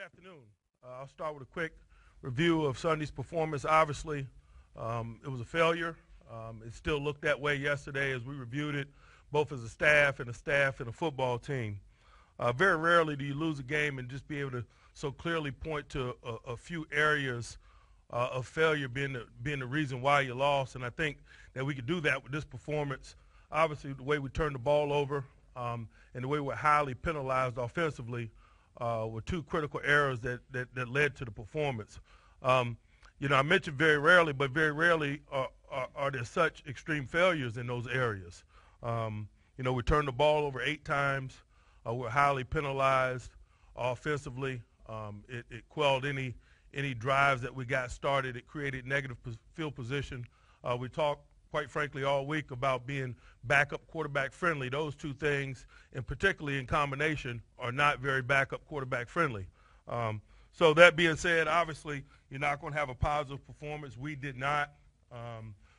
afternoon. I'll start with a quick review of Sunday's performance. Obviously, it was a failure. It still looked that way yesterday as we reviewed it, both as a staff and a football team. Very rarely do you lose a game and just be able to so clearly point to a few areas of failure being the reason why you lost. And I think that we could do that with this performance. Obviously, the way we turned the ball over and the way we're highly penalized offensively were two critical errors that led to the performance. I mentioned very rarely, but very rarely are there such extreme failures in those areas. We turned the ball over 8 times. We're highly penalized offensively. It quelled any drives that we got started. It created negative field position. We talked, quite frankly, all week about being backup quarterback friendly. Those two things, and particularly in combination, are not very backup quarterback friendly. So that being said, obviously, you're not going to have a positive performance. We did not.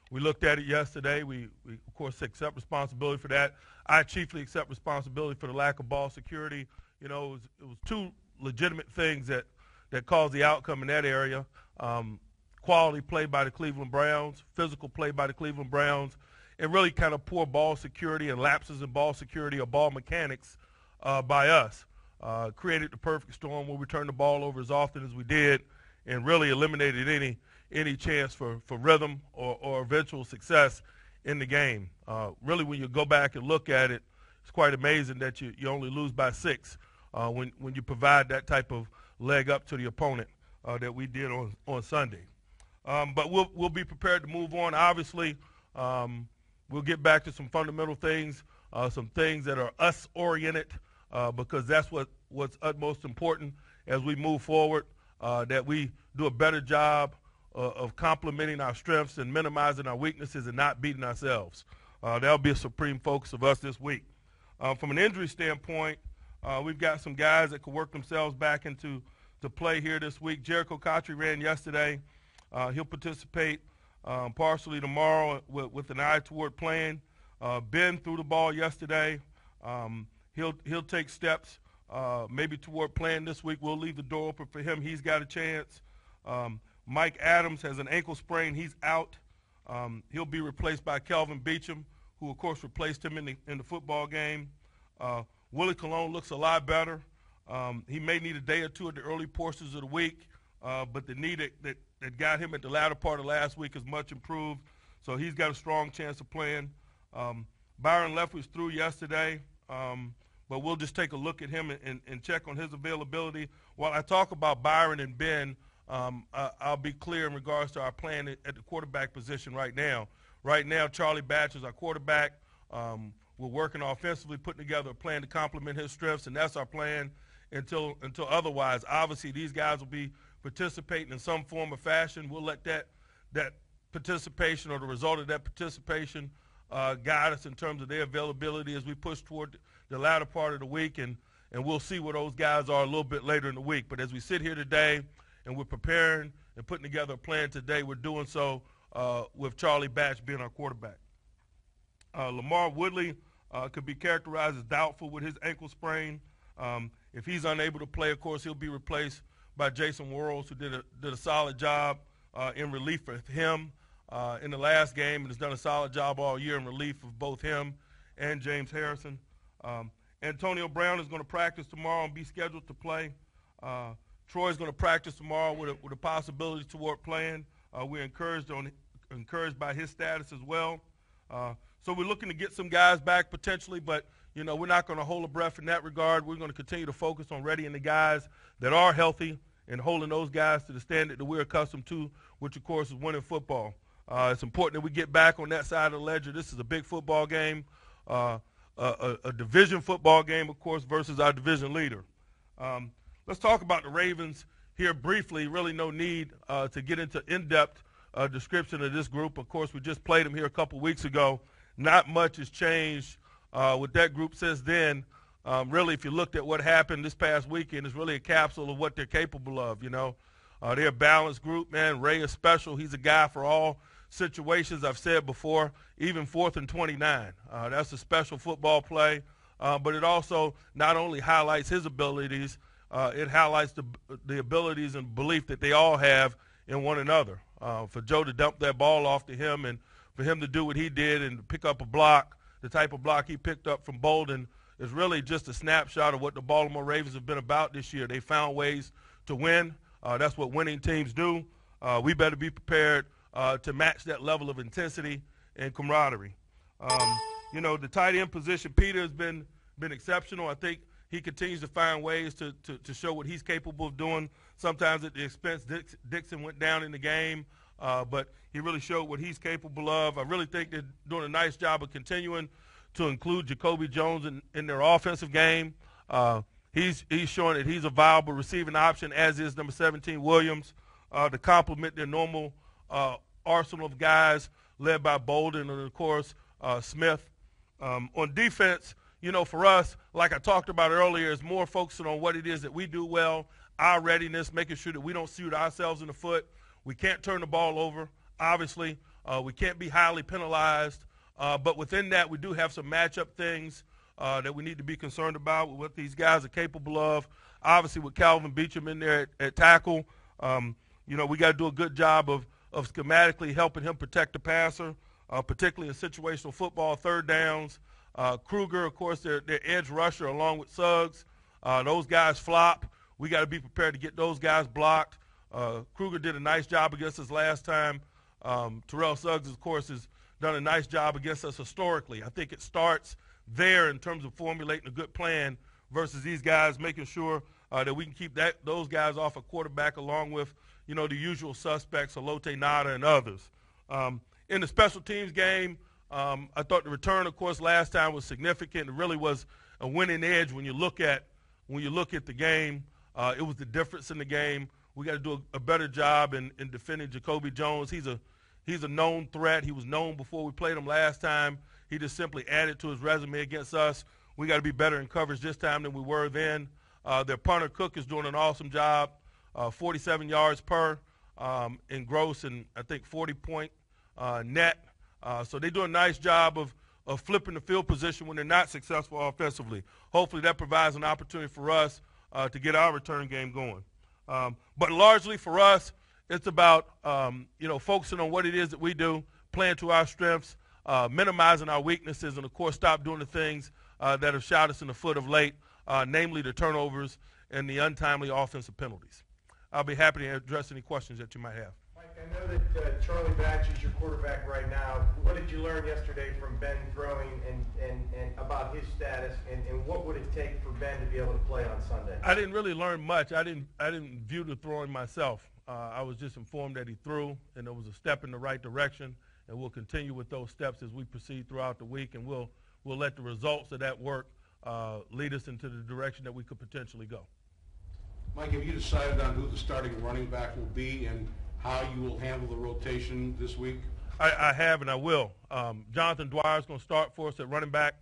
We looked at it yesterday. We of course, accept responsibility for that. I chiefly accept responsibility for the lack of ball security. It was two legitimate things that caused the outcome in that area. Quality play by the Cleveland Browns, physical play by the Cleveland Browns, and really kind of poor ball security and lapses in ball security or ball mechanics by us. Created the perfect storm where we turned the ball over as often as we did and really eliminated any chance for rhythm or eventual success in the game. Really, when you go back and look at it, it's quite amazing that you only lose by 6 when you provide that type of leg up to the opponent that we did on Sunday. But we'll be prepared to move on. Obviously, we'll get back to some fundamental things, some things that are us-oriented, because that's what's utmost important as we move forward, that we do a better job of complementing our strengths and minimizing our weaknesses and not beating ourselves. That'll be a supreme focus of us this week. From an injury standpoint, we've got some guys that can work themselves back into play here this week. Jericho Cotry ran yesterday. He'll participate partially tomorrow with an eye toward playing. Ben threw the ball yesterday. He'll take steps maybe toward playing this week. We'll leave the door open for him. He's got a chance. Mike Adams has an ankle sprain. He's out. He'll be replaced by Kelvin Beachum, who, of course, replaced him in the football game. Willie Colon looks a lot better. He may need a day or two at the early portions of the week, but the knee that got him at the latter part of last week is much improved, so he's got a strong chance of playing. Byron Leftwich threw yesterday, but we'll just take a look at him and check on his availability. While I talk about Byron and Ben, I'll be clear in regards to our plan at the quarterback position right now. Right now, Charlie Batch is our quarterback. We're working offensively, putting together a plan to complement his strengths, and that's our plan until otherwise. Obviously, these guys will be participating in some form or fashion. We'll let that participation or the result of that participation guide us in terms of their availability as we push toward the latter part of the week, and we'll see where those guys are a little bit later in the week. But as we sit here today and we're preparing and putting together a plan today, we're doing so with Charlie Batch being our quarterback. Lamar Woodley could be characterized as doubtful with his ankle sprain. If he's unable to play, of course, he'll be replaced by Jason Worrells, who did a solid job in relief for him in the last game and has done a solid job all year in relief of both him and James Harrison. Antonio Brown is going to practice tomorrow and be scheduled to play. Troy's going to practice tomorrow with a possibility toward playing. We're encouraged by his status as well. So we're looking to get some guys back potentially, but we're not going to hold a breath in that regard. We're going to continue to focus on readying the guys that are healthy and holding those guys to the standard that we're accustomed to, which, of course, is winning football. It's important that we get back on that side of the ledger. This is a big football game, a division football game, of course, versus our division leader. Let's talk about the Ravens here briefly. Really no need to get into in-depth description of this group. Of course, we just played them here a couple weeks ago. Not much has changed with that group since then. Really, if you looked at what happened this past weekend, it's really a capsule of what they're capable of, They're a balanced group, man. Ray is special. He's a guy for all situations. I've said before, even 4th and 29. That's a special football play. But it also not only highlights his abilities, it highlights the abilities and belief that they all have in one another. For Joe to dump that ball off to him and for him to do what he did and pick up a block, the type of block he picked up from Bolden, is really just a snapshot of what the Baltimore Ravens have been about this year. They found ways to win. That's what winning teams do. We better be prepared to match that level of intensity and camaraderie. The tight end position, Peter has been exceptional. I think he continues to find ways to show what he's capable of doing. Sometimes at the expense, Dixon went down in the game, but he really showed what he's capable of. I really think they're doing a nice job of continuing to include Jacoby Jones in their offensive game. He's showing that he's a viable receiving option, as is number 17, Williams, to complement their normal arsenal of guys led by Bolden and, of course, Smith. On defense, for us, like I talked about earlier, is more focusing on what it is that we do well, our readiness, making sure that we don't shoot ourselves in the foot. We can't turn the ball over, obviously. We can't be highly penalized. But within that, we do have some matchup things that we need to be concerned about with what these guys are capable of. Obviously, with Calvin Beachum in there at tackle, we got to do a good job of schematically helping him protect the passer, particularly in situational football, third downs. Kruger, of course, their edge rusher along with Suggs. Those guys flop. We got to be prepared to get those guys blocked. Kruger did a nice job against us last time. Terrell Suggs, of course, has done a nice job against us historically. I think it starts there in terms of formulating a good plan versus these guys making sure that we can keep those guys off a quarterback along with, the usual suspects, Alote Nada and others. In the special teams game, I thought the return, of course, last time was significant. It really was a winning edge when you look at the game. It was the difference in the game. We got to do a better job in defending Jacoby Jones. He's a known threat. He was known before we played him last time. He just simply added to his resume against us. We got to be better in coverage this time than we were then. Their punter, Cook, is doing an awesome job. 47 yards per in gross and I think 40-point net. So they do a nice job of flipping the field position when they're not successful offensively. Hopefully that provides an opportunity for us to get our return game going. But largely for us, it's about focusing on what it is that we do, playing to our strengths, minimizing our weaknesses, and, of course, stop doing the things that have shot us in the foot of late, namely the turnovers and the untimely offensive penalties. I'll be happy to address any questions that you might have. Mike, I know that Charlie Batch is your quarterback right now. What did you learn yesterday from Ben throwing and about his status, and what would it take for Ben to be able to play on Sunday? I didn't really learn much. I didn't view the throwing myself. I was just informed that he threw, and it was a step in the right direction, and we'll continue with those steps as we proceed throughout the week, and we'll let the results of that work lead us into the direction that we could potentially go. Mike, have you decided on who the starting running back will be and how you will handle the rotation this week? I have, and I will. Jonathan Dwyer is going to start for us at running back.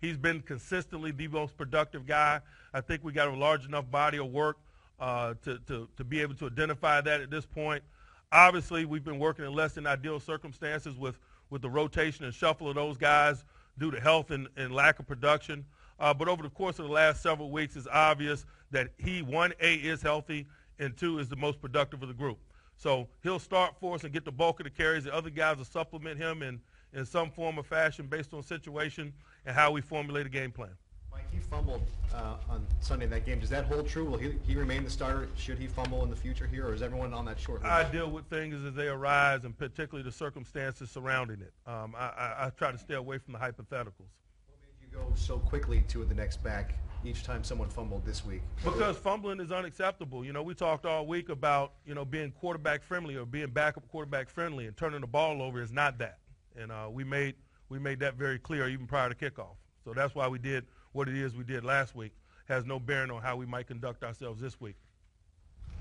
He's been consistently the most productive guy. I think we got a large enough body of work to be able to identify that at this point. Obviously, we've been working in less than ideal circumstances with the rotation and shuffle of those guys due to health and lack of production. But over the course of the last several weeks, it's obvious that he, 1A, is healthy, and 2, is the most productive of the group. So he'll start for us and get the bulk of the carries. The other guys will supplement him in some form or fashion based on situation and how we formulate a game plan. Mike, he fumbled on Sunday in that game. Does that hold true? Will he remain the starter? Should he fumble in the future here, or is everyone on that short list? I deal with things as they arise, and particularly the circumstances surrounding it. I try to stay away from the hypotheticals. What made you go so quickly to the next back each time someone fumbled this week? Because fumbling is unacceptable. We talked all week about, being quarterback friendly or being backup quarterback friendly, and turning the ball over is not that. And we made that very clear even prior to kickoff. So that's why we did what it is we did last week. Has no bearing on how we might conduct ourselves this week.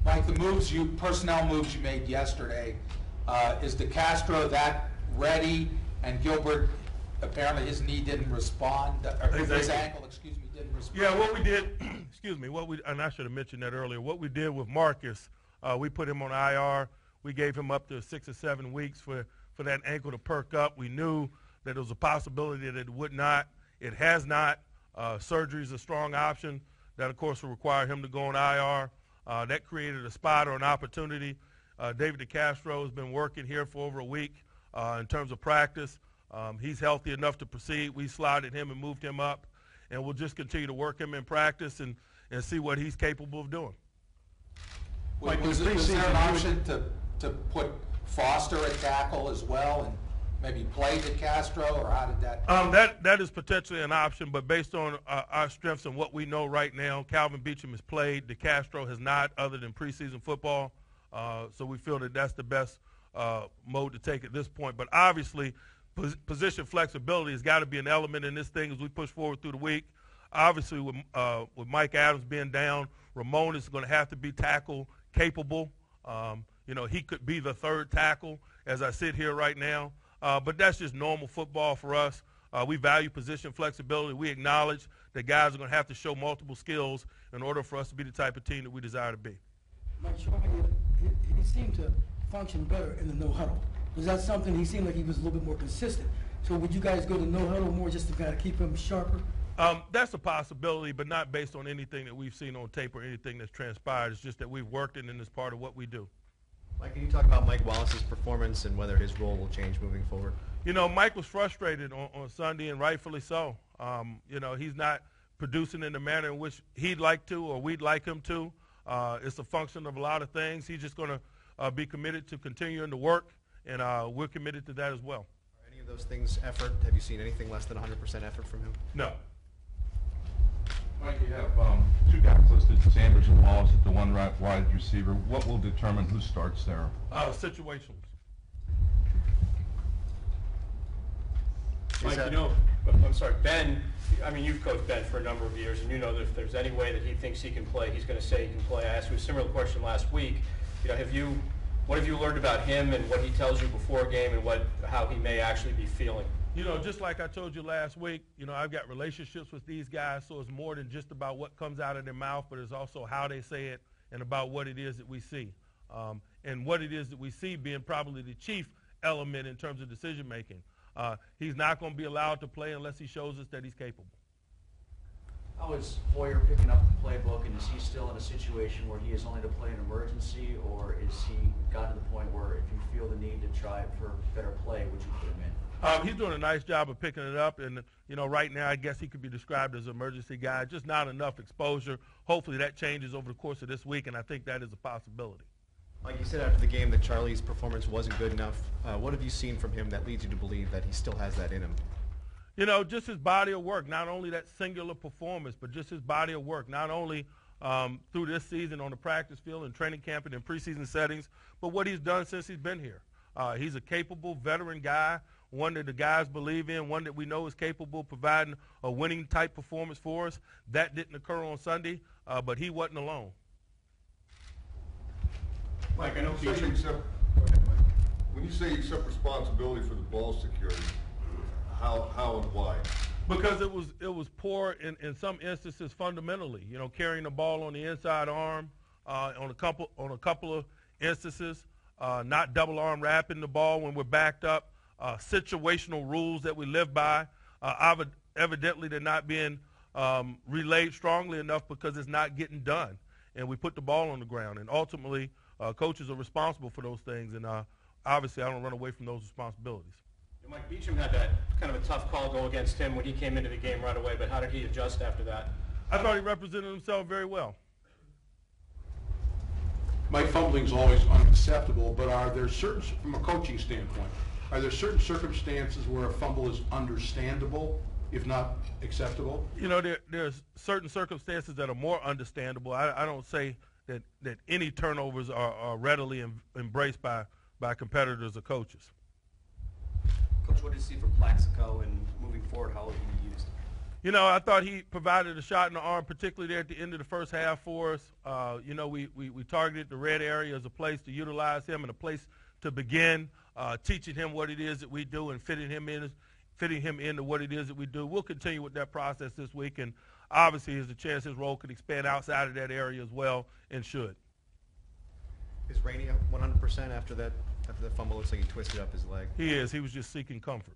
Mike, the personnel moves you made yesterday, is DeCastro that ready? And Gilbert, apparently his knee didn't respond, or his ankle, didn't respond. Yeah, what we did, and I should have mentioned that earlier, what we did with Marcus, we put him on IR. We gave him up to 6 or 7 weeks for that ankle to perk up. We knew that there was a possibility that it would not. It has not. Surgery is a strong option. That, of course, will require him to go on IR. That created a spot or an opportunity. David DeCastro has been working here for over a week in terms of practice. He's healthy enough to proceed. We slotted him and moved him up, and we'll just continue to work him in practice and see what he's capable of doing. Was there an option to put Foster at tackle as well and maybe play DeCastro, or how did that? That is potentially an option, but based on our strengths and what we know right now, Calvin Beachum has played. DeCastro has not, other than preseason football. So we feel that that's the best mode to take at this point. But obviously, position flexibility has got to be an element in this thing as we push forward through the week. Obviously, with Mike Adams being down, Ramon is going to have to be tackle capable. He could be the third tackle as I sit here right now. But that's just normal football for us. We value position flexibility. We acknowledge that guys are going to have to show multiple skills in order for us to be the type of team that we desire to be. Mike, he seemed to function better in the no huddle. Was that something, he seemed like he was a little bit more consistent. So would you guys go to no huddle more just to kind of keep him sharper? That's a possibility, but not based on anything that we've seen on tape or anything that's transpired. It's just that we've worked it, and it's part of what we do. Mike, can you talk about Mike Wallace's performance and whether his role will change moving forward? Mike was frustrated on Sunday, and rightfully so. He's not producing in the manner in which he'd like to or we'd like him to. It's a function of a lot of things. He's just going to be committed to continuing to work, and we're committed to that as well. Are any of those things effort? Have you seen anything less than 100% effort from him? No. Mike, you have two guys listed, Sanders and Wallace at the one wide receiver. What will determine who starts there? Situationals. Mike, I'm sorry, Ben, you've coached Ben for a number of years, and you know that if there's any way that he thinks he can play, he's going to say he can play. I asked you a similar question last week. What have you learned about him and what he tells you before a game and how he may actually be feeling? Just like I told you last week, I've got relationships with these guys, so it's more than just about what comes out of their mouth, but it's also how they say it and about what it is that we see. And what it is that we see being probably the chief element in terms of decision-making. He's not going to be allowed to play unless he shows us that he's capable. How is Hoyer picking up the playbook, and is he still in a situation where he is only to play an emergency, or is he gotten to the point where if you feel the need to try for better play, would you put him in? He's doing a nice job of picking it up, and right now I guess he could be described as an emergency guy. Just not enough exposure. Hopefully that changes over the course of this week, and I think that is a possibility. Like you said after the game that Charlie's performance wasn't good enough. What have you seen from him that leads you to believe that he still has that in him? Just his body of work, not only that singular performance, but just his body of work, not only through this season on the practice field and training camp and in preseason settings, but what he's done since he's been here. He's a capable veteran guy, one that the guys believe in, one that we know is capable of providing a winning-type performance for us. That didn't occur on Sunday, but he wasn't alone. Mike, I know when you say you accept responsibility for the ball security, how and why? Because it was poor in some instances fundamentally. Carrying the ball on the inside arm on a couple of instances, not double arm wrapping the ball when we're backed up. Situational rules that we live by. Evidently, they're not being relayed strongly enough because it's not getting done, and we put the ball on the ground. And ultimately, coaches are responsible for those things, and obviously, I don't run away from those responsibilities. Mike Beachum had that kind of a tough call go against him when he came into the game right away, but how did he adjust after that? I thought he represented himself very well. Mike, fumbling's always unacceptable, but are there certain, from a coaching standpoint, are there certain circumstances where a fumble is understandable, if not acceptable? There's certain circumstances that are more understandable. I don't say that any turnovers are readily embraced by competitors or coaches. Coach, what did you see from Plaxico, and moving forward, how will he be used? I thought he provided a shot in the arm, particularly there at the end of the first half for us. We targeted the red area as a place to utilize him and a place to begin teaching him what it is that we do and fitting him into what it is that we do. We'll continue with that process this week, and obviously there's a chance his role could expand outside of that area as well, and should. Is Rainey 100% after the fumble? Looks like he twisted up his leg. He is. He was just seeking comfort.